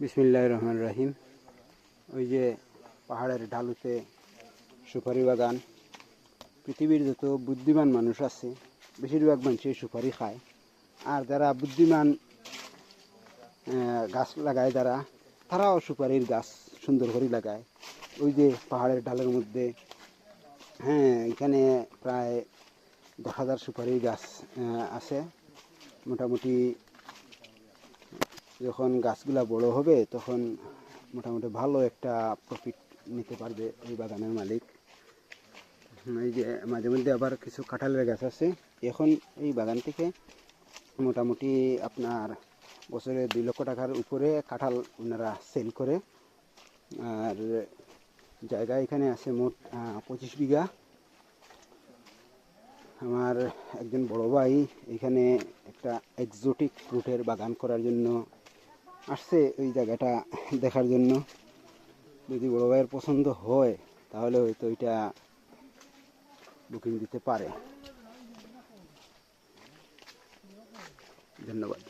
বিসমিল্লাহির রহমানির রহিম। ওই যে পাহাড়ের ঢালুতে সুপারি বাগান। পৃথিবীর যত বুদ্ধিমান মানুষ আছে বেশিরভাগ মানুষই সুপারি খায়। আর যারা বুদ্ধিমান গাছ লাগায় তারাও সুপারির গাছ সুন্দর করে লাগায়। ওই যে পাহাড়ের ঢালের মধ্যে এখানে প্রায় 10,000 সুপারির গাছ আছে। মোটামুটি যখন গাছগুলা বড় হবে তখন মোটামুটি ভালো একটা প্রফিট নিতে পারবে ওই বাগানের মালিক। এই যে মাঝে মধ্যে আবার কিছু কাঁঠালের গাছ আছে। এখন এই বাগান থেকে মোটামুটি আপনার বছরে 2 লক্ষ টাকার উপরে কাঁঠাল ওনারা সেল করে। আর জায়গা এখানে আছে মোট 25 বিঘা। আমার একজন বড় ভাই এখানে একটা এক্সোটিক ফ্রুটের বাগান করার জন্য আসছে ওই জায়গাটা দেখার জন্য। যদি বড় ভাইয়ের পছন্দ হয় তাহলে হয়তো এটা বুকিং দিতে পারে। ধন্যবাদ।